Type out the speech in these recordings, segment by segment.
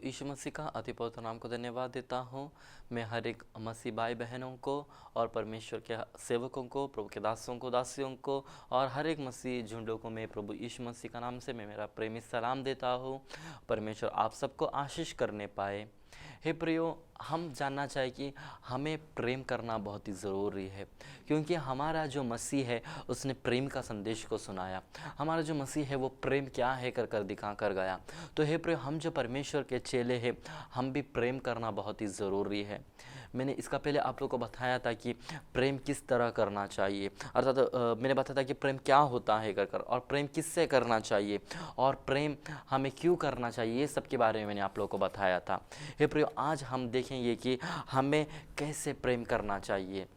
यीशु मसीह का अति पवित्र नाम को धन्यवाद देता हूँ। मैं हर एक मसीह भाई बहनों को और परमेश्वर के सेवकों को, प्रभु के दासों को, दासियों को और हर एक मसीह झुंडों को मैं प्रभु यीशु मसीह का नाम से मैं मेरा प्रेमी सलाम देता हूँ। परमेश्वर आप सबको आशीष करने पाए। हे प्रियो, हम जानना चाहिए कि हमें प्रेम करना बहुत ही ज़रूरी है, क्योंकि हमारा जो मसीह है उसने प्रेम का संदेश को सुनाया। हमारा जो मसीह है वो प्रेम क्या है कर कर दिखा कर गया। तो हे प्रियो, हम जो परमेश्वर के चेले हैं, हम भी प्रेम करना बहुत ही ज़रूरी है। मैंने इसका पहले आप लोगों को बताया था कि प्रेम किस तरह करना चाहिए, अर्थात मैंने बताया था कि प्रेम क्या होता है कर कर, और प्रेम किससे करना चाहिए और प्रेम हमें क्यों करना चाहिए, ये सब के बारे में मैंने आप लोगों को बताया था। हे प्रियो, आज हम देखेंगे कि हमें कैसे प्रेम करना चाहिए।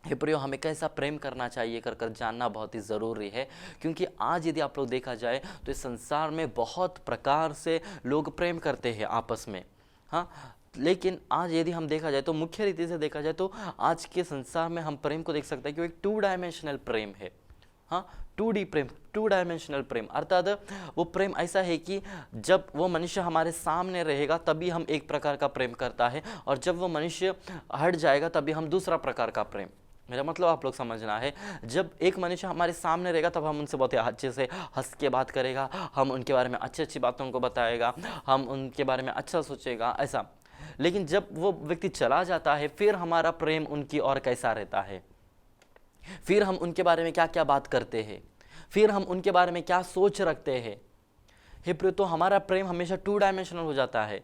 हे प्रियो, हमें कैसा प्रेम करना चाहिए कर कर जानना बहुत ही ज़रूरी है, क्योंकि आज यदि आप लोग देखा जाए तो इस संसार में बहुत प्रकार से लोग प्रेम करते हैं आपस में। हाँ, लेकिन आज यदि हम देखा जाए तो मुख्य रीति से देखा जाए तो आज के संसार में हम प्रेम को देख सकते हैं कि वो एक 2 डायमेंशनल प्रेम है। हाँ, 2D प्रेम, 2 डायमेंशनल प्रेम, अर्थात वो प्रेम ऐसा है कि जब वो मनुष्य हमारे सामने रहेगा तभी हम एक प्रकार का प्रेम करता है, और जब वो मनुष्य हट जाएगा तभी हम दूसरा प्रकार का प्रेम। मेरा मतलब आप लोग समझना है, जब एक मनुष्य हमारे सामने रहेगा तब हम उनसे बहुत ही अच्छे से हंस के बात करेगा, हम उनके बारे में अच्छी अच्छी बातों को बताएगा, हम उनके बारे में अच्छा सोचेगा, ऐसा। लेकिन जब वो व्यक्ति चला जाता है फिर हमारा प्रेम उनकी ओर कैसा रहता है, फिर हम उनके बारे में क्या क्या बात करते हैं, फिर हम उनके बारे में क्या सोच रखते हैं। हे प्रियो, तो हमारा प्रेम हमेशा 2 डायमेंशनल हो जाता है।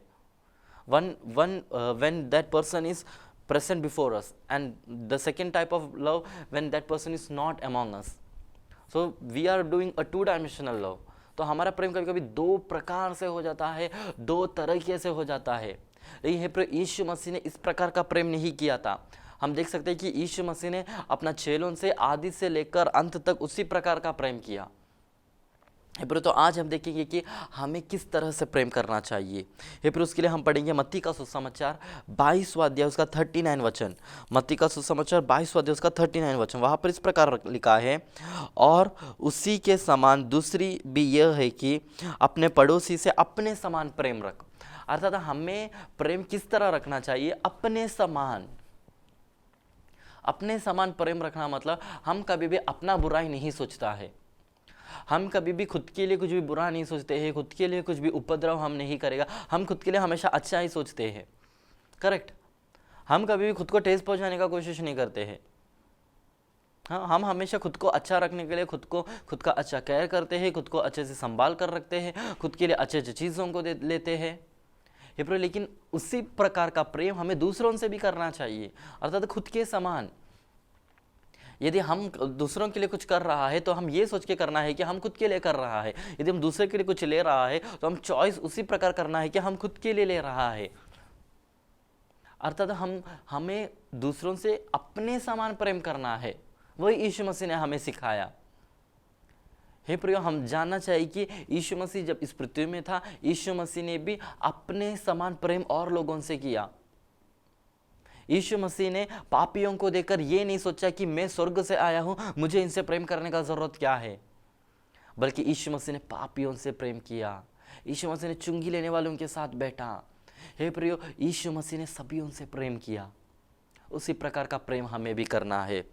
When that person is present before us, and the second type of love when that person is not among us. So we are doing a 2 dimensional love. तो हमारा प्रेम कभी कभी 2 प्रकार से हो जाता है, 2 तरीके से हो जाता है। लेकिन हे प्रियो, यीशु मसीह ने इस प्रकार का प्रेम नहीं किया था। हम देख सकते हैं कि यीशु मसीह ने अपना चेलों से आदि से लेकर अंत तक उसी प्रकार का प्रेम किया। हे प्रियो, तो आज हम देखेंगे कि हमें किस तरह से प्रेम करना चाहिए। हे प्रियो, उसके लिए हम पढ़ेंगे मत्ती का सुसमाचार 22वां अध्याय उसका 39 वचन। मत्ती का सुसमाचार 22वां अध्याय उसका 39 वचन। वहाँ पर इस प्रकार लिखा है, और उसी के समान दूसरी भी यह है कि अपने पड़ोसी से अपने समान प्रेम रख। अर्थात हमें प्रेम किस तरह रखना चाहिए, अपने समान। अपने समान प्रेम रखना मतलब हम कभी भी अपना बुराई नहीं सोचता है, हम कभी भी खुद के लिए कुछ भी बुरा नहीं सोचते हैं, खुद के लिए कुछ भी उपद्रव हम नहीं करेगा, हम खुद के लिए हमेशा अच्छा ही सोचते हैं। करेक्ट, हम कभी भी खुद को ठेस पहुंचाने का कोशिश नहीं करते हैं। हाँ, हम हमेशा खुद को अच्छा रखने के लिए खुद का अच्छा केयर करते हैं, खुद को अच्छे से संभाल कर रखते हैं, खुद के लिए अच्छे अच्छे चीज़ों को लेते हैं। ये प्रिय, लेकिन उसी प्रकार का प्रेम हमें दूसरों से भी करना चाहिए, अर्थात खुद के समान। यदि हम दूसरों के लिए कुछ कर रहा है तो हम ये सोच के करना है कि हम खुद के लिए कर रहा है। यदि हम दूसरे के लिए कुछ ले रहा है तो हम चॉइस उसी प्रकार करना है कि हम खुद के लिए ले रहा है। अर्थात हमें दूसरों से अपने समान प्रेम करना है, वही यीशु मसीह ने हमें सिखाया। हे प्रियो, हम जानना चाहिए कि यीशु मसीह जब इस पृथ्वी में था, यीशु मसीह ने भी अपने समान प्रेम और लोगों से किया। यीशु मसीह ने पापियों को देखकर ये नहीं सोचा कि मैं स्वर्ग से आया हूं, मुझे इनसे प्रेम करने का जरूरत क्या है, बल्कि यीशु मसीह ने पापियों से प्रेम किया। यीशु मसीह ने चुंगी लेने वालों के साथ बैठा। हे प्रियो, यीशु मसीह ने सभी उनसे प्रेम किया। उसी प्रकार का प्रेम हमें भी करना है।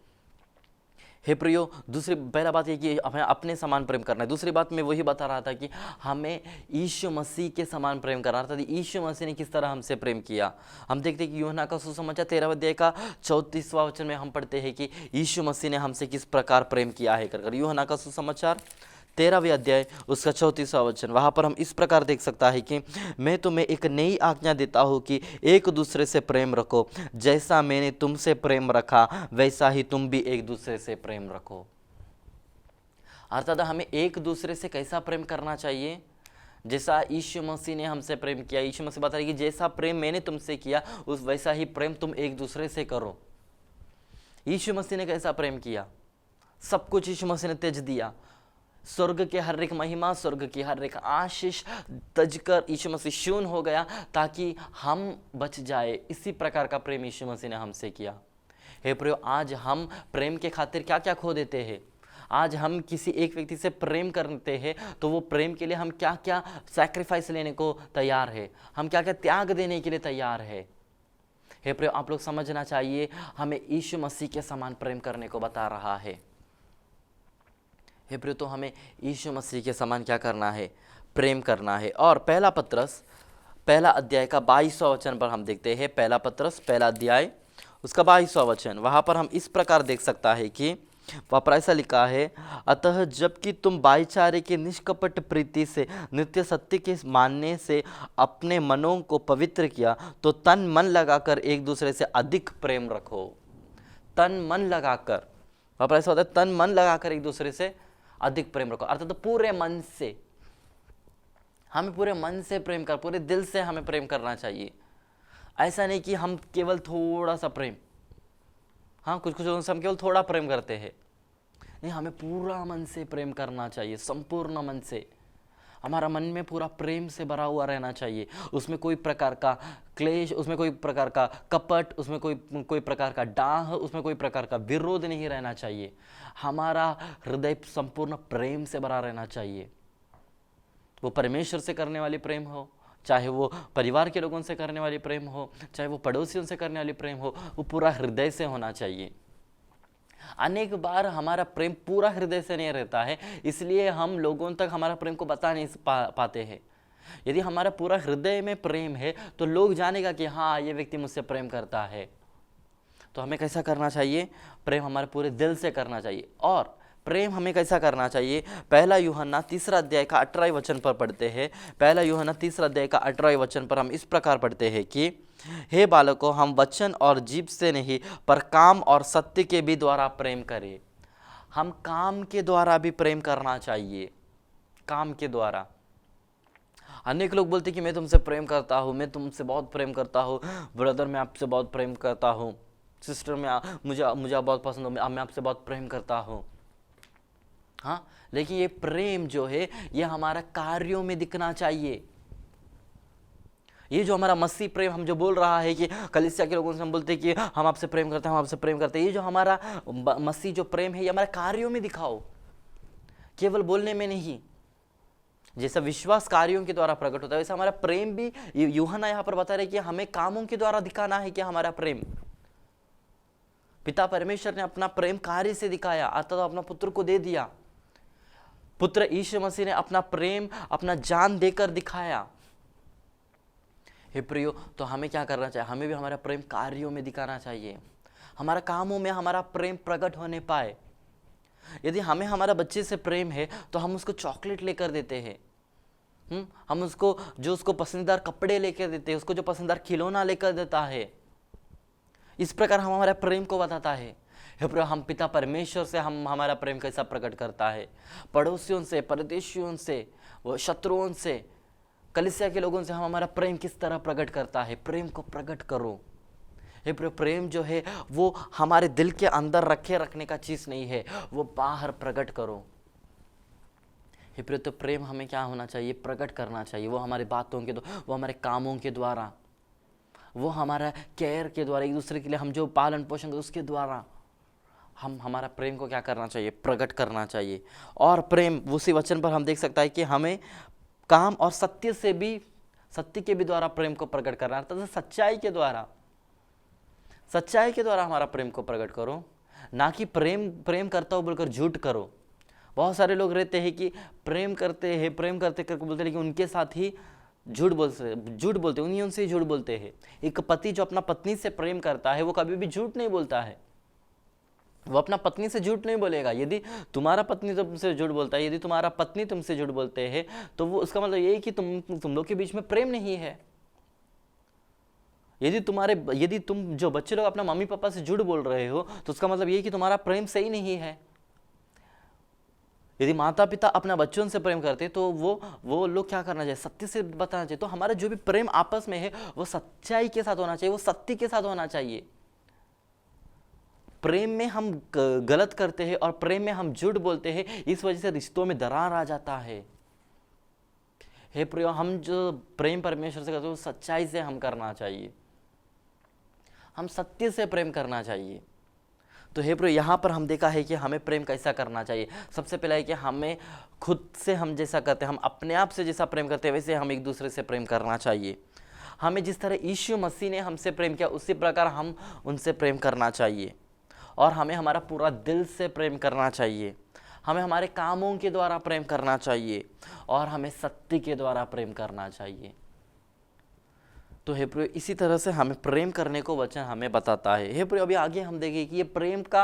हे प्रियो, पहला बात ये कि हमें अपने समान प्रेम करना है। दूसरी बात मैं वही बता रहा था कि हमें यीशु मसीह के समान प्रेम करना था। यीशु मसीह ने किस तरह हमसे प्रेम किया, हम देखते हैं कि यूहन्ना का सुसमाचार 13वें अध्याय का 34वां वचन में हम पढ़ते हैं कि यीशु मसीह ने हमसे किस प्रकार प्रेम किया है कर। यूहन्ना का सुसमाचार 13वें अध्याय उसका 34वां वचन, वहाँ पर हम इस प्रकार देख सकता है कि मैं तुम्हें एक नई आज्ञा देता हूँ कि एक दूसरे से प्रेम रखो, जैसा मैंने तुमसे प्रेम रखा वैसा ही तुम भी एक दूसरे से प्रेम रखो। अर्थात हमें एक दूसरे से कैसा प्रेम करना चाहिए, जैसा यीशु मसीह ने हमसे प्रेम किया। यीशु मसीह बता रहे कि जैसा प्रेम मैंने तुमसे किया उस वैसा ही प्रेम तुम एक दूसरे से करो। यीशु मसीह ने कैसा प्रेम किया, सब कुछ यीशु मसीह ने त्यज दिया। स्वर्ग के हर एक महिमा, स्वर्ग की हर एक आशीष तजकर यीशु मसीह शून्य हो गया ताकि हम बच जाए। इसी प्रकार का प्रेम यीशु मसीह ने हमसे किया। हे प्रियो, आज हम प्रेम के खातिर क्या क्या खो देते हैं। आज हम किसी एक व्यक्ति से प्रेम करते हैं तो वो प्रेम के लिए हम क्या क्या सैक्रिफाइस लेने को तैयार है, हम क्या क्या त्याग देने के लिए तैयार है। हे प्रियो, आप लोग समझना चाहिए, हमें यीशु मसीह के समान प्रेम करने को बता रहा है। हे प्रियो, तो हमें यीशु मसीह के समान क्या करना है, प्रेम करना है। और पहला पत्रस पहला अध्याय का 22वां वचन पर हम देखते हैं। पहला पत्रस पहला अध्याय उसका 22वां वचन, वहाँ पर हम इस प्रकार देख सकता है कि वहाँ पर ऐसा लिखा है, अतः जबकि तुम भाईचारे की निष्कपट प्रीति से नित्य सत्य के मानने से अपने मनों को पवित्र किया, तो तन मन लगाकर एक दूसरे से अधिक प्रेम रखो। तन मन लगाकर, वहाँ पर ऐसा होता है, तन मन लगाकर एक दूसरे से अधिक प्रेम रखो, अर्थात तो पूरे मन से, हमें पूरे मन से प्रेम कर, पूरे दिल से हमें प्रेम करना चाहिए। ऐसा नहीं कि हम केवल थोड़ा सा प्रेम, हाँ कुछ लोगों से हम केवल थोड़ा प्रेम करते हैं, नहीं, हमें पूरा मन से प्रेम करना चाहिए, संपूर्ण मन से। हमारा मन में पूरा प्रेम से भरा हुआ रहना चाहिए, उसमें कोई प्रकार का क्लेश, उसमें कोई प्रकार का कपट, उसमें कोई प्रकार का डाह, उसमें कोई प्रकार का विरोध नहीं रहना चाहिए। हमारा हृदय संपूर्ण प्रेम से भरा रहना चाहिए। वो परमेश्वर से करने वाली प्रेम हो, चाहे वो परिवार के लोगों से करने वाली प्रेम हो, चाहे वो पड़ोसियों से करने वाली प्रेम हो, वो पूरा हृदय से होना चाहिए। अनेक बार हमारा प्रेम पूरा हृदय से नहीं रहता है, इसलिए हम लोगों तक हमारा प्रेम को बता नहीं पाते हैं। यदि हमारा पूरा हृदय में प्रेम है तो लोग जानेगा कि हाँ, ये व्यक्ति मुझसे प्रेम करता है। तो हमें कैसा करना चाहिए, प्रेम हमारे पूरे दिल से करना चाहिए। और प्रेम हमें कैसा करना चाहिए, पहला यूहन्ना 3 अध्याय का 18 वचन पर पढ़ते हैं। पहला यूहन्ना 3 अध्याय का 18 वचन पर हम इस प्रकार पढ़ते हैं कि हे बालकों, हम वचन और जीभ से नहीं पर काम और सत्य के भी द्वारा प्रेम करें। हम काम के द्वारा भी प्रेम करना चाहिए, काम के द्वारा। अनेक लोग बोलते कि मैं तुमसे प्रेम करता हूँ, मैं तुमसे बहुत प्रेम करता हूँ, ब्रदर मैं आपसे बहुत प्रेम करता हूँ, सिस्टर मुझे आप बहुत पसंद हो, मैं आपसे बहुत प्रेम करता हूँ। हाँ, लेकिन ये प्रेम जो है ये हमारा कार्यों में दिखना चाहिए। ये जो हमारा मसीह प्रेम हम जो बोल रहा है कि कलीसिया के लोगों से हम बोलते हैं कि हम आपसे प्रेम करते हैं, हम आपसे प्रेम करते हैं, ये जो हमारा मसीह जो प्रेम है ये हमारे कार्यों में दिखाओ, केवल बोलने में नहीं। जैसा विश्वास कार्यों के द्वारा प्रकट होता है, वैसा हमारा प्रेम भी यूहन्ना यहाँ पर बता रहे कि हमें कामों के द्वारा दिखाना है कि हमारा प्रेम। पिता परमेश्वर ने अपना प्रेम कार्य से दिखाया, अर्थात अपना पुत्र को दे दिया। पुत्र यीशु मसीह ने अपना प्रेम, अपना जान देकर दिखाया। हे प्रियो, तो हमें क्या करना चाहिए, हमें भी हमारा प्रेम कार्यों में दिखाना चाहिए, हमारा कामों में हमारा प्रेम प्रकट होने पाए। यदि हमें हमारा बच्चे से प्रेम है तो हम उसको चॉकलेट लेकर देते हैं, हम उसको जो उसको पसंदीदार कपड़े लेकर देते हैं, उसको जो पसंदीदार खिलौना लेकर देता है। इस प्रकार हम हमारे प्रेम को बताता है। हे प्रभु, हम पिता परमेश्वर से हम हमारा प्रेम कैसा प्रकट करता है, पड़ोसियों से, परदेशियों से, वो शत्रुओं से, कलीसिया के लोगों से हम हमारा प्रेम किस तरह प्रकट करता है। प्रेम को प्रकट करो। हे प्रभु, प्रेम जो है वो हमारे दिल के अंदर रखने का चीज नहीं है, वो बाहर प्रकट करो। हे प्रभु, तो प्रेम हमें क्या होना चाहिए, प्रकट करना चाहिए। वो हमारी बातों के द्वारा, वो हमारे कामों के द्वारा, वो हमारा केयर के द्वारा, एक दूसरे के लिए हम जो पालन पोषण करते उसके द्वारा हम हमारा प्रेम को क्या करना चाहिए, प्रकट करना चाहिए। और प्रेम उसी वचन पर हम देख सकता है कि हमें काम और सत्य से भी, सत्य के भी द्वारा प्रेम को प्रकट करना, अर्थात सच्चाई के द्वारा हमारा प्रेम को प्रकट करो, ना कि प्रेम करता हो बोलकर झूठ करो। बहुत सारे लोग रहते हैं कि प्रेम करते करके बोलते, लेकिन उनके साथ ही झूठ बोलते, उनसे ही झूठ बोलते हैं। एक पति जो अपना पत्नी से प्रेम करता है वो कभी भी झूठ नहीं बोलता है, वो अपना पत्नी से झूठ नहीं बोलेगा। यदि तुम्हारा पत्नी तुमसे झूठ बोलता है, यदि तुम्हारा पत्नी तुमसे झूठ बोलते हैं, तो वो उसका मतलब ये है कि तुम लोग के बीच में प्रेम नहीं है। यदि तुम जो बच्चे लोग अपना मम्मी पापा से झूठ बोल रहे हो, तो उसका मतलब ये कि तुम्हारा प्रेम सही नहीं है। यदि माता पिता अपना बच्चों से प्रेम करते तो वो लोग क्या करना चाहिए, सत्य से बताना चाहिए। तो हमारा जो भी प्रेम आपस में है वो सच्चाई के साथ होना चाहिए, वो सत्य के साथ होना चाहिए। प्रेम में हम गलत करते हैं और प्रेम में हम झूठ बोलते हैं, इस वजह से रिश्तों में दरार आ जाता है। हे प्रियो, हम जो प्रेम परमेश्वर से करते हैं वो सच्चाई से हम करना चाहिए, हम सत्य से प्रेम करना चाहिए। तो हे प्रियो, यहाँ पर हम देखा है कि हमें प्रेम कैसा करना चाहिए। सबसे पहला है कि हमें खुद से हम जैसा करते हैं, हम अपने आप से जैसा प्रेम करते हैं वैसे हम एक दूसरे से प्रेम करना चाहिए। हमें जिस तरह यीशु मसीह ने हमसे प्रेम किया उसी प्रकार हम उनसे प्रेम करना चाहिए। और हमें हमारा पूरा दिल से प्रेम करना चाहिए। हमें हमारे कामों के द्वारा प्रेम करना चाहिए और हमें सत्य के द्वारा प्रेम करना चाहिए। तो हे प्रियो, इसी तरह से हमें प्रेम करने को वचन हमें बताता है। हे प्रियो, अभी आगे हम देखेंगे कि ये प्रेम का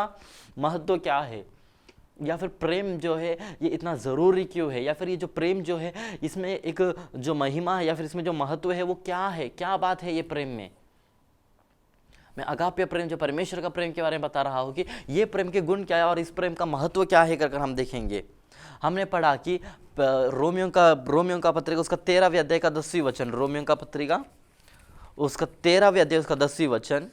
महत्व क्या है, या फिर प्रेम जो है ये इतना ज़रूरी क्यों है, या फिर ये जो प्रेम जो है इसमें एक जो महिमा है या फिर इसमें जो महत्व है वो क्या है, क्या बात है ये प्रेम में। मैं अगाप्य प्रेम जो परमेश्वर का प्रेम के बारे में बता रहा हूँ कि ये प्रेम के गुण क्या है और इस प्रेम का महत्व क्या है कर हम देखेंगे। हमने पढ़ा कि रोमियो का पत्रिका उसका 13वें अध्याय का 10वें वचन, रोमियो का पत्रिका उसका 13वें अध्याय उसका 10वें वचन,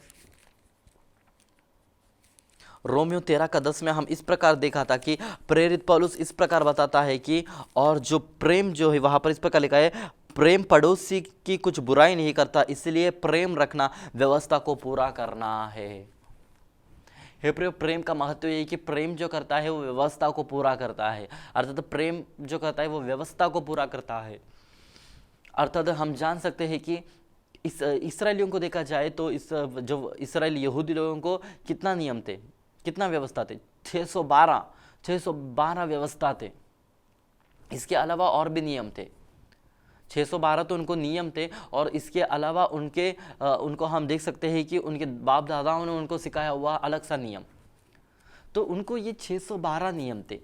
रोमियो 13 का 10 में हम इस प्रकार देखा था कि प्रेरित पौलुस इस प्रकार बताता है कि और जो प्रेम जो है वहां पर इस प्रकार लिखा है, प्रेम पड़ोसी की कुछ बुराई नहीं करता, इसलिए प्रेम रखना व्यवस्था को पूरा करना है। हे प्रियो, प्रेम का महत्व ये है कि प्रेम जो करता है वो व्यवस्था को पूरा करता है। अर्थात प्रेम जो करता है वो व्यवस्था को पूरा करता है। अर्थात हम जान सकते हैं कि इस इसराइलियों को देखा जाए तो इस जो इसराइल यहूदी लोगों को कितना नियम थे, कितना व्यवस्था थे, 612 व्यवस्था थे। इसके अलावा और भी नियम थे। 612 तो उनको नियम थे और इसके अलावा उनको हम देख सकते हैं कि उनके बाप दादाओं ने उनको सिखाया हुआ अलग सा नियम। तो उनको ये 612 नियम थे।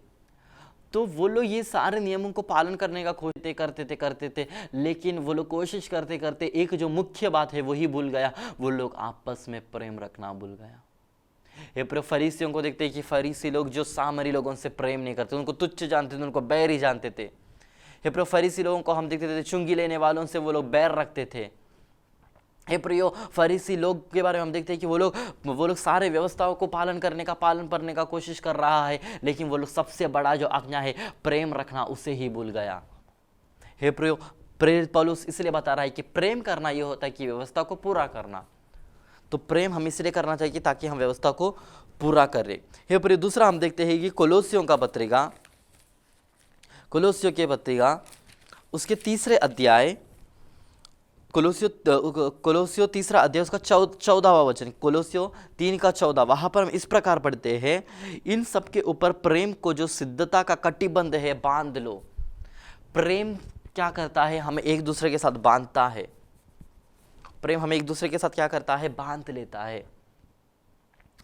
तो वो लोग ये सारे नियमों को पालन करने का खोजते करते थे, लेकिन वो लोग कोशिश करते करते एक जो मुख्य बात है वही भूल गया, वो लोग आपस में प्रेम रखना भूल गया। ये प्रिय, फरीसियों को देखते हैं कि फरीसी लोग जो सामरी लोगों से प्रेम नहीं करते, उनको तुच्छ जानते थे, उनको बैरी जानते थे। हे प्रियो, फरीसी लोगों को हम देखते थे चुंगी लेने वालों से वो लोग बैर रखते थे। हे प्रियो, फरीसी लोग के बारे में हम देखते हैं कि वो लोग सारे व्यवस्थाओं को पालन करने का कोशिश कर रहा है, लेकिन वो लोग सबसे बड़ा जो आज्ञा है प्रेम रखना उसे ही भूल गया। हे प्रियो, प्रेरित पौलुस इसलिए बता रहा है कि प्रेम करना ये होता है कि व्यवस्था को पूरा करना। तो प्रेम हम इसलिए करना चाहिए ताकि हम व्यवस्था को पूरा करें। हे प्रियो, दूसरा हम देखते हैं कि कोलोसियों की पत्रिका उसके 3 अध्याय, कोलोसियो 3 अध्याय उसका 14वां वचन, कोलोसियो 3 का 14, वहां पर हम इस प्रकार पढ़ते हैं, इन सब के ऊपर प्रेम को जो सिद्धता का कटिबंध है बांध लो। प्रेम क्या करता है? हमें एक दूसरे के साथ बांधता है। प्रेम हमें एक दूसरे के साथ क्या करता है? बांध लेता है।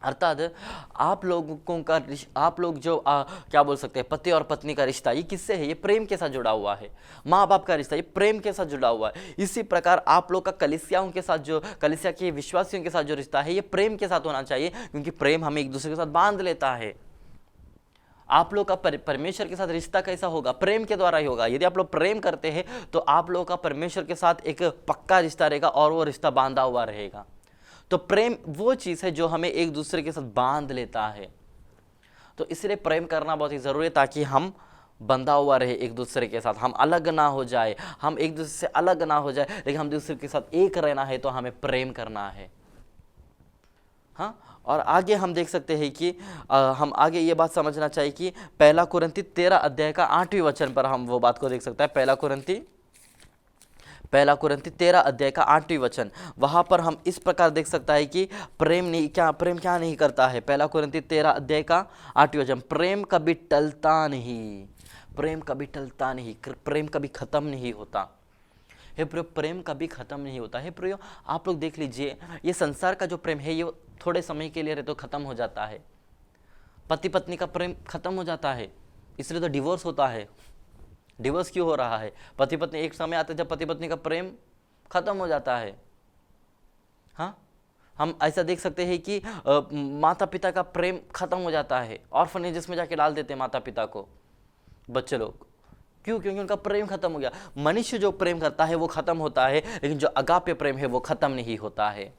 अर्थात आप लोग जो क्या बोल सकते हैं, पति और पत्नी का रिश्ता, ये किससे है? ये प्रेम के साथ जुड़ा हुआ है। माँ बाप का रिश्ता, ये प्रेम के साथ जुड़ा हुआ है। इसी प्रकार आप लोग का कलीसियाओं के साथ, जो कलीसिया के विश्वासियों के साथ जो रिश्ता है, ये प्रेम के साथ होना चाहिए, क्योंकि प्रेम हमें एक दूसरे के साथ बांध लेता है। आप लोग का परमेश्वर के साथ रिश्ता कैसा होगा? प्रेम के द्वारा ही होगा। यदि आप लोग प्रेम करते हैं तो आप लोग का परमेश्वर के साथ एक पक्का रिश्ता रहेगा और वो रिश्ता बांधा हुआ रहेगा। तो प्रेम वो चीज़ है जो हमें एक दूसरे के साथ बांध लेता है। तो इसलिए प्रेम करना बहुत ही ज़रूरी है, ताकि हम बंधा हुआ रहे एक दूसरे के साथ, हम अलग ना हो जाए, हम एक दूसरे से अलग ना हो जाए, लेकिन हम दूसरे के साथ एक रहना है तो हमें प्रेम करना है। हाँ, और आगे हम देख सकते हैं कि हम आगे ये बात समझना चाहिए कि 1 कुरिन्थी 13 अध्याय का 8वें वचन पर हम वो बात को देख सकते हैं। 1 कुरिन्थी 13 अध्याय का 8वें वचन, वहां पर हम इस प्रकार देख सकता है कि प्रेम क्या नहीं करता है। 1 कुरिन्थी 13 अध्याय का 8वें वचन, प्रेम कभी टलता नहीं, प्रेम कभी टलता नहीं, प्रेम कभी खत्म नहीं होता। हे प्रियो, प्रेम कभी खत्म नहीं होता है। प्रियो, आप लोग देख लीजिए, ये संसार का जो प्रेम है ये थोड़े समय के लिए रहे तो खत्म हो जाता है। पति पत्नी का प्रेम खत्म हो जाता है, इसलिए तो डिवोर्स होता है। डिवोर्स क्यों हो रहा है? पति पत्नी, एक समय आता है जब पति पत्नी का प्रेम खत्म हो जाता है। हाँ, हम ऐसा देख सकते हैं कि माता पिता का प्रेम खत्म हो जाता है, ऑर्फनेजेस में जाके डाल देते हैं माता पिता को बच्चे लोग। क्यों? क्योंकि उनका प्रेम खत्म हो गया। मनुष्य जो प्रेम करता है वो खत्म होता है, लेकिन जो अगाप्य प्रेम है वो खत्म नहीं होता है।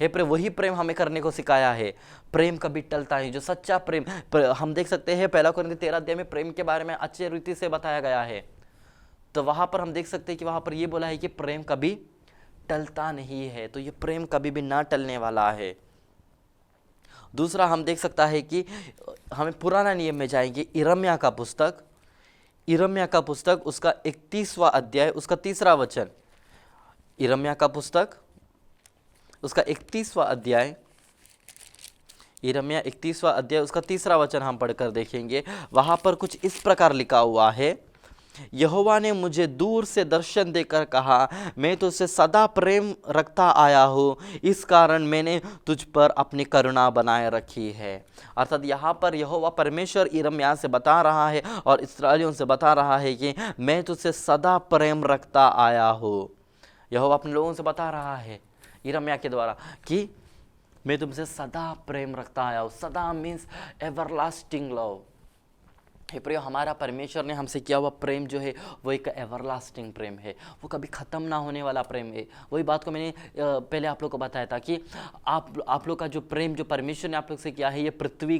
हे प्रेम, वही प्रेम हमें करने को सिखाया है। प्रेम कभी टलता नहीं, जो सच्चा प्रेम हम देख सकते हैं 1 कुरिन्थी 13 अध्याय में प्रेम के बारे में अच्छे रीति से बताया गया है। तो वहां पर हम देख सकते हैं कि वहां पर यह बोला है कि प्रेम कभी टलता नहीं है। तो ये प्रेम कभी भी ना टलने वाला है। दूसरा हम देख सकता है कि हमें पुराना नियम में जाएंगे, यिर्मयाह का पुस्तक उसका 31वां अध्याय उसका 3रा वचन। यिर्मयाह का पुस्तक उसका 31वां अध्याय, यिर्मयाह 31वां अध्याय उसका 3रा वचन हम पढ़कर देखेंगे। वहां पर कुछ इस प्रकार लिखा हुआ है, यहोवा ने मुझे दूर से दर्शन देकर कहा, मैं तुझसे सदा प्रेम रखता आया हूँ, इस कारण मैंने तुझ पर अपनी करुणा बनाए रखी है। अर्थात यहाँ पर यहोवा परमेश्वर यिर्मयाह से बता रहा है और इस्राएलियों से बता रहा है कि मैं तुझसे सदा प्रेम रखता आया हूँ। यहोवा अपने लोगों से बता रहा है यिर्मयाह के द्वारा कि मैं तुमसे सदा प्रेम रखता आया हूँ। सदा मीन्स एवरलास्टिंग लव। हे प्रियो, हमारा परमेश्वर ने हमसे किया हुआ प्रेम जो है वो एक एवरलास्टिंग प्रेम है, वो कभी ख़त्म ना होने वाला प्रेम है। वही बात को मैंने पहले आप लोग को बताया था कि आप लोग का जो प्रेम जो परमेश्वर ने आप लोग से किया है, ये पृथ्वी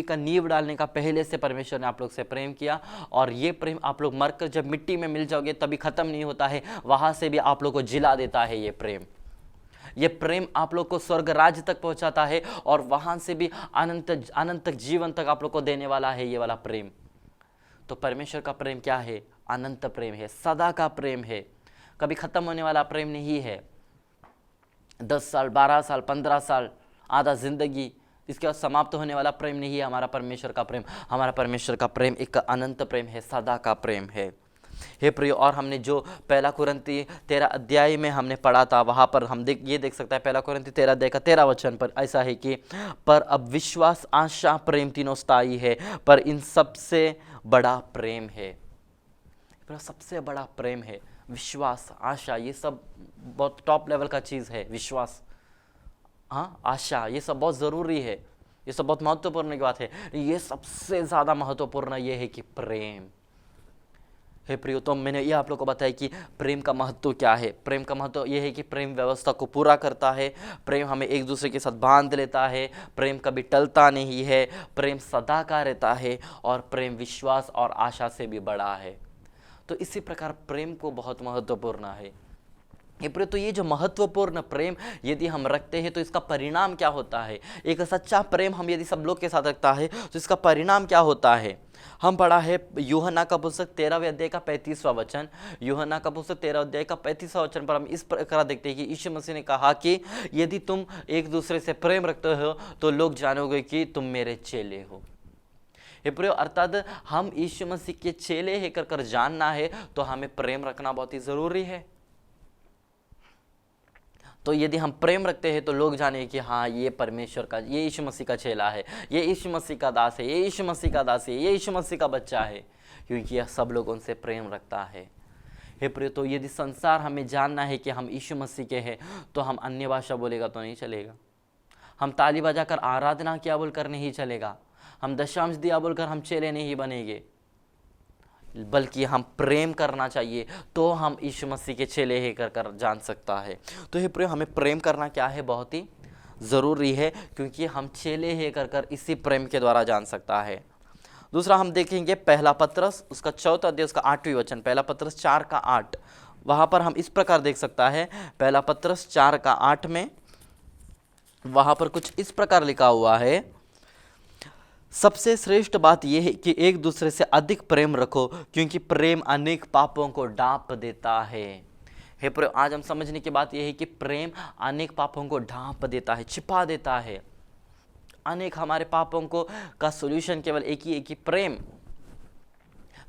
का नींव डालने का पहले से परमेश्वर ने आप लोग से प्रेम किया, और ये प्रेम आप लोग मरकर जब मिट्टी में मिल जाओगे तभी ख़त्म नहीं होता है, वहाँ से भी आप लोग को जिला देता है। ये प्रेम आप लोग को स्वर्ग राज्य तक पहुंचाता है और वहां से भी अनंत तक जीवन तक आप लोग को देने वाला है ये वाला प्रेम। तो परमेश्वर का प्रेम क्या है? अनंत प्रेम है, सदा का प्रेम है, कभी खत्म होने वाला प्रेम नहीं है। 10 साल, 12 साल, 15 साल, आधा जिंदगी, इसके बाद समाप्त होने वाला प्रेम नहीं है हमारा परमेश्वर का प्रेम। हमारा परमेश्वर का प्रेम एक अनंत प्रेम है, सदा का प्रेम है। हे प्रियो, और हमने जो 1 कुरिन्थी 13 अध्याय में हमने पढ़ा था, वहाँ पर हम ये देख सकता है 1 कुरिन्थी 13 अध्याय का 13 वचन पर ऐसा है कि पर अब विश्वास, आशा, प्रेम तीनों स्थायी है, पर इन सबसे बड़ा प्रेम है। सबसे बड़ा प्रेम है विश्वास, आशा, ये सब बहुत टॉप लेवल का चीज़ है। विश्वास, हाँ, आशा, ये सब बहुत ज़रूरी है, ये सब बहुत महत्वपूर्ण की बात है। ये सबसे ज़्यादा महत्वपूर्ण ये है कि प्रेम। हे प्रियो, तो मैंने ये आप लोग को बताया कि प्रेम का महत्व क्या है। प्रेम का महत्व ये है कि प्रेम व्यवस्था को पूरा करता है, प्रेम हमें एक दूसरे के साथ बांध लेता है, प्रेम कभी टलता नहीं है, प्रेम सदा का रहता है, और प्रेम विश्वास और आशा से भी बड़ा है। तो इसी प्रकार प्रेम को बहुत महत्वपूर्ण है। तो ये जो महत्वपूर्ण प्रेम यदि हम रखते हैं तो इसका परिणाम क्या होता है? एक सच्चा प्रेम हम यदि सब लोग के साथ रखता है तो इसका परिणाम क्या होता है? हम पढ़ा है यूहन्ना का पुस्तक 13वें अध्याय का 35वां वचन। यूहन्ना का पुस्तक 13 अध्याय का 35वां वचन पर हम इस प्रकार देखते हैं कि यीशु मसीह ने कहा कि यदि तुम एक दूसरे से प्रेम रखते हो तो लोग जानोगे कि तुम मेरे चेले हो। अर्थात हम यीशु मसीह के चेले है कर जानना है तो हमें प्रेम रखना बहुत ही जरूरी है। तो यदि हम प्रेम रखते हैं तो लोग जाने कि हाँ, ये परमेश्वर का, ये यीशु मसीह का चेला है, ये यीशु मसीह का दास है, ये यीशु मसीह का दास है, ये यीशु मसीह का बच्चा है, क्योंकि यह सब लोग उनसे प्रेम रखता है। हे प्रिय, तो यदि संसार हमें जानना है कि हम यीशु मसीह के हैं तो हम अन्य भाषा बोलेगा तो नहीं चलेगा, हम ताली बजाकर आराधना किया बोलकर नहीं चलेगा, हम दशांश दिया बोलकर हम चेले नहीं बनेंगे, बल्कि हम प्रेम करना चाहिए तो हम यीशु मसीह के चेले है कर जान सकता है। तो हे प्रिय, हमें प्रेम करना क्या है? बहुत ही ज़रूरी है, क्योंकि हम चेले है कर इसी प्रेम के द्वारा जान सकता है। दूसरा हम देखेंगे 1 पत्रस उसका 4 अध्याय उसका 8वां वचन, 1 पत्रस 4 का 8। वहाँ पर हम इस प्रकार देख सकता है 1 पत्रस 4 का 8 में वहाँ पर कुछ इस प्रकार लिखा हुआ है, सबसे श्रेष्ठ बात यह है कि एक दूसरे से अधिक प्रेम रखो, क्योंकि प्रेम अनेक पापों को ढांप देता है। हे प्रेम, आज हम समझने की बात यह है कि प्रेम अनेक पापों को ढांप देता है, छिपा देता है। अनेक हमारे पापों को का सॉल्यूशन केवल एक ही प्रेम।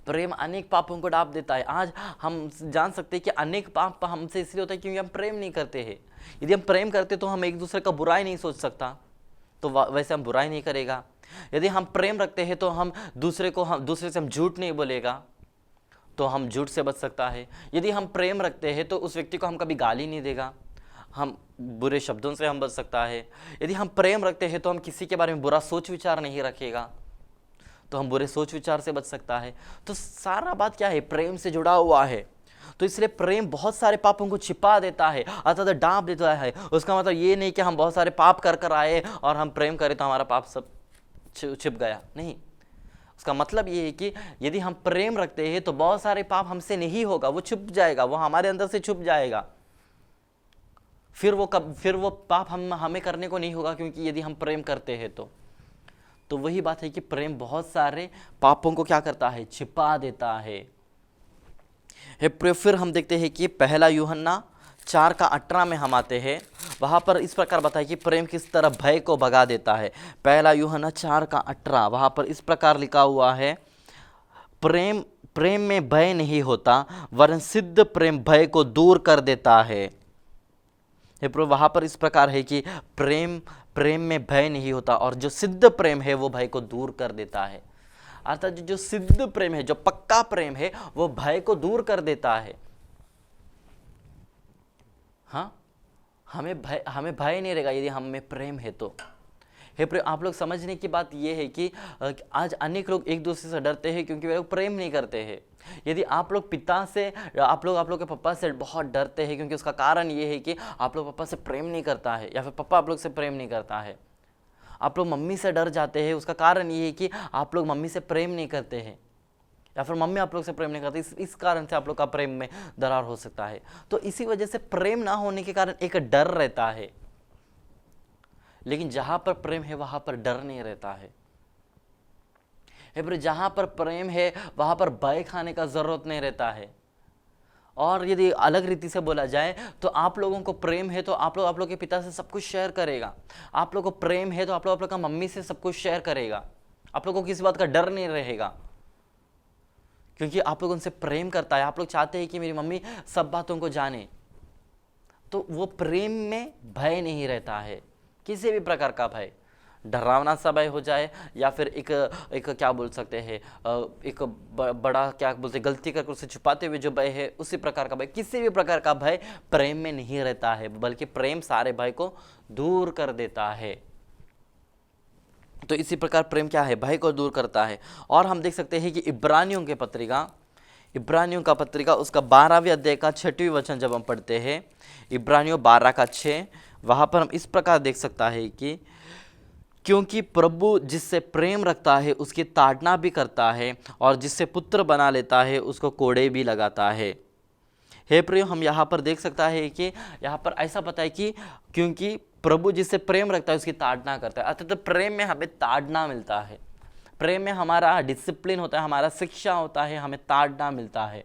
प्रेम अनेक पापों को ढांप देता है। आज हम जान सकते हैं कि अनेक पाप हमसे इसलिए होता है क्योंकि हम प्रेम नहीं करते हैं। यदि हम प्रेम करते तो हम एक दूसरे का बुराई नहीं सोच सकता, तो वैसे हम बुराई नहीं करेगा। यदि हम प्रेम रखते हैं तो हम दूसरे से हम झूठ नहीं बोलेगा, तो हम झूठ से बच सकता है। यदि हम प्रेम रखते हैं तो उस व्यक्ति को हम कभी गाली नहीं देगा, हम बुरे शब्दों से हम बच सकता है। यदि हम प्रेम रखते हैं तो हम किसी के बारे में बुरा सोच विचार नहीं रखेगा, तो हम बुरे सोच विचार से बच सकता है। तो सारा बात क्या है? प्रेम से जुड़ा हुआ है। तो इसलिए प्रेम बहुत सारे पापों को छिपा देता है, अर्थात ढांप देता है। उसका मतलब ये नहीं कि हम बहुत सारे पाप कर आए और हम प्रेम करें तो हमारा पाप सब छिप गया, नहीं। उसका मतलब ये है कि यदि हम प्रेम रखते हैं तो बहुत सारे पाप हमसे नहीं होगा, वो छुप जाएगा, वो हमारे अंदर से छुप जाएगा। फिर वो पाप हमें करने को नहीं होगा, क्योंकि यदि हम प्रेम करते हैं तो वही बात है कि प्रेम बहुत सारे पापों को क्या करता है, छिपा देता है। फिर हम देखते हैं कि पहला यूहन्ना 4:18 में हम आते हैं, वहाँ पर इस प्रकार बताया कि प्रेम किस तरह भय को भगा देता है। पहला यूहन्ना 4:18, वहाँ पर इस प्रकार लिखा हुआ है, प्रेम प्रेम में भय नहीं होता, वरन सिद्ध प्रेम भय को दूर कर देता है। वहाँ पर इस प्रकार है कि प्रेम में भय नहीं होता, और जो सिद्ध प्रेम है वो भय को दूर कर देता है। अर्थात जो सिद्ध प्रेम है, जो पक्का प्रेम है, वो भय को दूर कर देता है। हाँ, हमें भय नहीं रहेगा यदि हम में प्रेम है तो। हे प्रेम, आप लोग समझने की बात यह है कि आज अनेक लोग एक दूसरे से डरते हैं क्योंकि वे लोग प्रेम नहीं करते हैं। यदि आप लोग पिता से, आप लोग के पापा से बहुत डरते हैं, क्योंकि उसका कारण ये है कि आप लोग पापा से प्रेम नहीं करता है, या फिर पापा आप लोग से प्रेम नहीं करता है। आप लोग मम्मी से डर जाते हैं, उसका कारण ये है कि आप लोग मम्मी से प्रेम नहीं करते हैं, या फिर मम्मी आप लोग से प्रेम नहीं करती। इस कारण से आप लोग का प्रेम में दरार हो सकता है। तो इसी वजह से प्रेम ना होने के कारण एक डर रहता है, लेकिन जहां पर प्रेम है वहां पर डर नहीं रहता है। जहां पर प्रेम है वहां पर भय खाने का जरूरत नहीं रहता है। और यदि अलग रीति से बोला जाए तो आप लोगों को प्रेम है तो आप लोग के पिता से सब कुछ शेयर करेगा। आप लोग को प्रेम है तो आप लोग का मम्मी से सब कुछ शेयर करेगा। आप लोगों को किसी बात का डर नहीं रहेगा, क्योंकि आप लोग उनसे प्रेम करता है। आप लोग चाहते हैं कि मेरी मम्मी सब बातों को जाने, तो वो प्रेम में भय नहीं रहता है, किसी भी प्रकार का भय, डरावना सा भय हो जाए, या फिर एक क्या बोल सकते हैं, एक बड़ा क्या बोलते, गलती करके उसे छुपाते हुए जो भय है, उसी प्रकार का भय, किसी भी प्रकार का भय प्रेम में नहीं रहता है, बल्कि प्रेम सारे भय को दूर कर देता है। तो इसी प्रकार प्रेम क्या है, भय को दूर करता है। और हम देख सकते हैं कि इब्रानियों का पत्रिका उसका 12वें अध्याय का 6वां वचन जब हम पढ़ते हैं, इब्रानियों 12:6, वहां पर हम इस प्रकार देख सकता है कि क्योंकि प्रभु जिससे प्रेम रखता है उसकी ताड़ना भी करता है, और जिससे पुत्र बना लेता है उसको कोड़े भी लगाता है। हे प्रियो, हम यहाँ पर देख सकता है कि यहाँ पर ऐसा पता है कि क्योंकि प्रभु जिससे प्रेम रखता है उसकी ताड़ना करता है, अर्थात प्रेम में हमें ताड़ना मिलता है, प्रेम में हमारा डिसिप्लिन होता है, हमारा शिक्षा होता है, हमें ताड़ना मिलता है।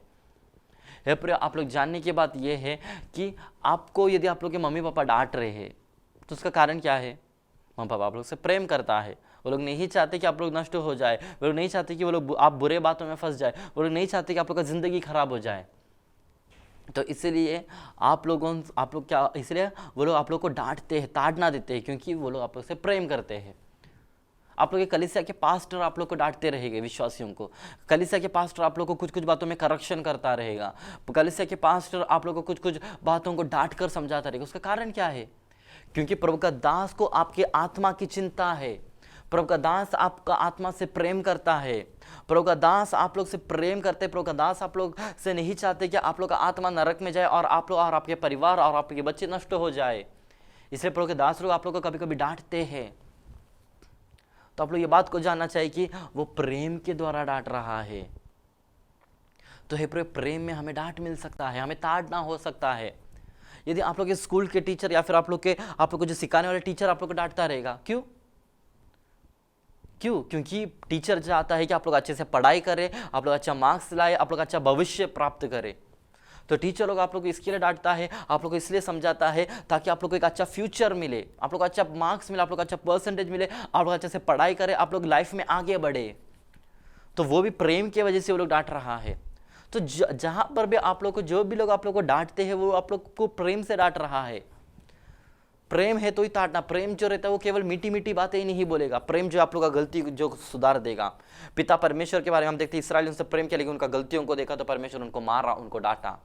हे प्रियो, आप लोग जानने की बात यह है कि आपको यदि आप लोग के मम्मी पापा डांट रहे हैं तो उसका कारण क्या है, मम्मी पापा आप लोग से प्रेम करता है। वो लोग नहीं चाहते कि आप लोग नष्ट हो जाए, वो लोग नहीं चाहते कि वो लोग आप बुरे बातों में फंस जाए, वो लोग नहीं चाहते कि आप लोग का जिंदगी खराब हो जाए। तो इसलिए इसलिए वो लोग आप लोग को डांटते हैं, ताड़ना देते हैं, क्योंकि वो लोग आप लोग से प्रेम करते हैं। आप लोग के कलीसिया के पास्टर आप लोग को डांटते रहेंगे, विश्वासियों को। कलीसिया के पास्टर आप लोग को कुछ कुछ बातों में करेक्शन करता रहेगा। कलीसिया के पास्टर आप लोग को कुछ कुछ बातों को डांट कर समझाता रहेगा। उसका कारण क्या है, क्योंकि प्रभु का दास को आपके आत्मा की चिंता है। प्रभु का दास आपका आत्मा से प्रेम करता है। प्रभु का दास आप लोग से प्रेम करते। प्रभु का दास आप लोग से नहीं चाहते कि आप लोग का आत्मा नरक में जाए और आप लोग और आपके परिवार और आपके बच्चे नष्ट हो जाए। इसलिए प्रभु के दास लोग आप लोग को कभी कभी डांटते हैं। तो आप लोग ये बात को जानना चाहिए कि वो प्रेम के द्वारा डांट रहा है। तो हे प्रेम में हमें डांट मिल सकता है, हमें ताड़ना हो सकता है। यदि आप लोग के स्कूल के टीचर या फिर आप लोग को जो सिखाने वाले टीचर आप लोग को डांटता रहेगा, क्यों? क्योंकि टीचर चाहता है कि आप लोग अच्छे से पढ़ाई करें, आप लोग अच्छा मार्क्स लाए, आप लोग अच्छा भविष्य प्राप्त करें। तो टीचर लोग आप लोग को इसके लिए डांटता है, आप लोग को इसलिए समझाता है ताकि आप लोग को एक अच्छा फ्यूचर मिले, आप लोग को अच्छा मार्क्स मिले, आप लोग को अच्छा परसेंटेज मिले, आप लोग अच्छे से पढ़ाई करें, आप लोग लाइफ में आगे बढ़े। तो वो भी प्रेम की वजह से वो लोग डांट रहा है। तो जहां पर भी आप लोग को जो भी लोग आप लोग को डांटते हैं वो आप लोग को प्रेम से डांट रहा है। प्रेम है तो ही ताड़ना। प्रेम जो रहता है वो केवल मीठी मीठी बातें ही नहीं बोलेगा, प्रेम जो आप लोग का गलती जो सुधार देगा। पिता परमेश्वर के बारे में हम देखते हैं, इस्राएलियों से प्रेम किया लेकिन उनका गलतियों को देखा तो परमेश्वर उनको मारा, उनको डांटा।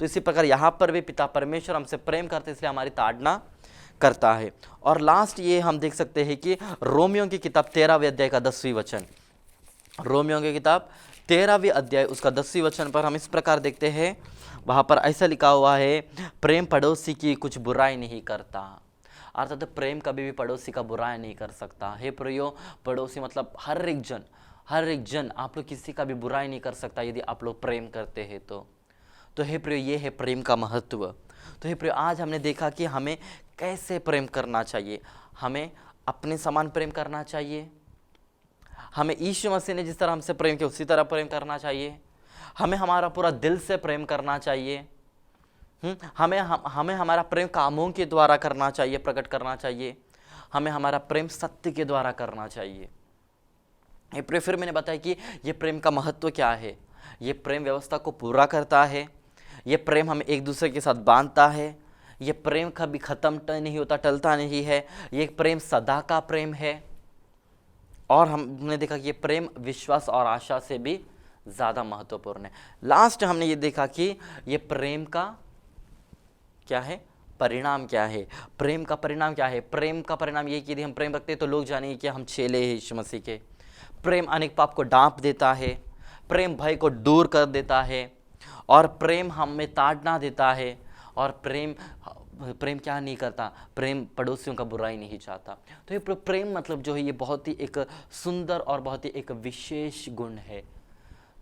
तो इसी प्रकार यहाँ पर भी पिता परमेश्वर हमसे प्रेम करते इसलिए हमारी ताड़ना करता है। और लास्ट ये हम देख सकते हैं कि रोमियो की किताब 13वें अध्याय का 10वां वचन, रोमियो की किताब 13वें अध्याय उसका 10वां वचन पर हम इस प्रकार देखते हैं, वहाँ पर ऐसा लिखा हुआ है, प्रेम पड़ोसी की कुछ बुराई नहीं करता। अर्थात प्रेम कभी भी पड़ोसी का बुराई नहीं कर सकता। हे प्रियो, पड़ोसी मतलब हर एक जन आप लोग किसी का भी बुराई नहीं कर सकता यदि आप लोग प्रेम करते हैं तो हे प्रियो, ये है प्रेम का महत्व। तो हे प्रियो, आज हमने देखा कि हमें कैसे प्रेम करना चाहिए। हमें अपने समान प्रेम करना चाहिए, हमें यीशु मसीह ने जिस तरह हमसे प्रेम किया उसी तरह प्रेम करना चाहिए, हमें हमारा पूरा दिल से प्रेम करना चाहिए, हमें हमारा प्रेम कामों के द्वारा करना चाहिए, प्रकट करना चाहिए, हमें हमारा प्रेम सत्य के द्वारा करना चाहिए। ये प्रेम, फिर मैंने बताया कि ये प्रेम का महत्व क्या है। ये प्रेम व्यवस्था को पूरा करता है, ये प्रेम हमें एक दूसरे के साथ बांधता है, ये प्रेम कभी खत्म नहीं होता, टलता नहीं है, ये प्रेम सदा का प्रेम है। और हमने देखा कि ये प्रेम विश्वास और आशा से भी ज़्यादा महत्वपूर्ण है। लास्ट हमने ये देखा कि ये प्रेम का क्या है, परिणाम क्या है। प्रेम का परिणाम क्या है? प्रेम का परिणाम ये कि यदि हम प्रेम रखते हैं तो लोग जानेंगे कि हम चेले हैं यीशु मसीह के। प्रेम अनेक पाप को ढांप देता है, प्रेम भय को दूर कर देता है, और प्रेम हमें ताड़ना देता है। और प्रेम क्या नहीं करता? प्रेम पड़ोसियों का बुराई नहीं चाहता। तो ये प्रेम मतलब जो है ये बहुत ही एक सुंदर और बहुत ही एक विशेष गुण है।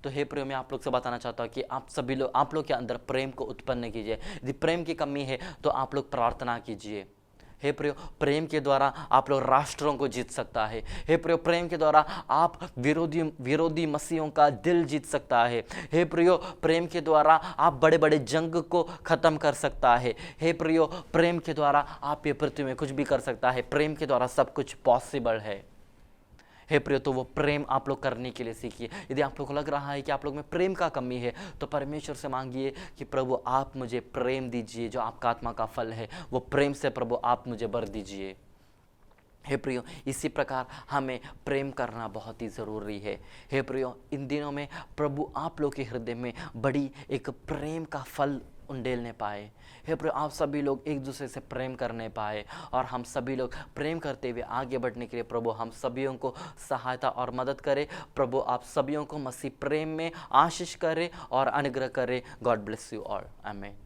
तो हे प्रियो, मैं आप लोग से बताना चाहता हूँ कि आप लोग के अंदर प्रेम को उत्पन्न कीजिए। यदि प्रेम की कमी है तो आप लोग प्रार्थना कीजिए। हे प्रियो, प्रेम के द्वारा आप लोग राष्ट्रों को जीत सकता है। हे प्रियो, प्रेम के द्वारा आप विरोधी मसीहों का दिल जीत सकता है। हे प्रियो, प्रेम के द्वारा आप बड़े बड़े जंग को खत्म कर सकता है। हे प्रियो, प्रेम के द्वारा आप ये पृथ्वी में कुछ भी कर सकता है। प्रेम के द्वारा सब कुछ पॉसिबल है। हे प्रियो, तो वो प्रेम आप लोग करने के लिए सीखिए। यदि आप लोग को लग रहा है कि आप लोग में प्रेम का कमी है तो परमेश्वर से मांगिए कि प्रभु आप मुझे प्रेम दीजिए, जो आपका आत्मा का फल है वो प्रेम से प्रभु आप मुझे भर दीजिए। हे प्रियो, इसी प्रकार हमें प्रेम करना बहुत ही ज़रूरी है। हे प्रियो, इन दिनों में प्रभु आप लोग के हृदय में बड़ी एक प्रेम का फल उंडेलने पाए। हे प्रियो, आप सभी लोग एक दूसरे से प्रेम करने पाए, और हम सभी लोग प्रेम करते हुए आगे बढ़ने के लिए प्रभु हम सभी को सहायता और मदद करे। प्रभु आप सभी को मसीह प्रेम में आशीष करे और अनुग्रह करे। गॉड ब्लेस यू ऑल, आमीन।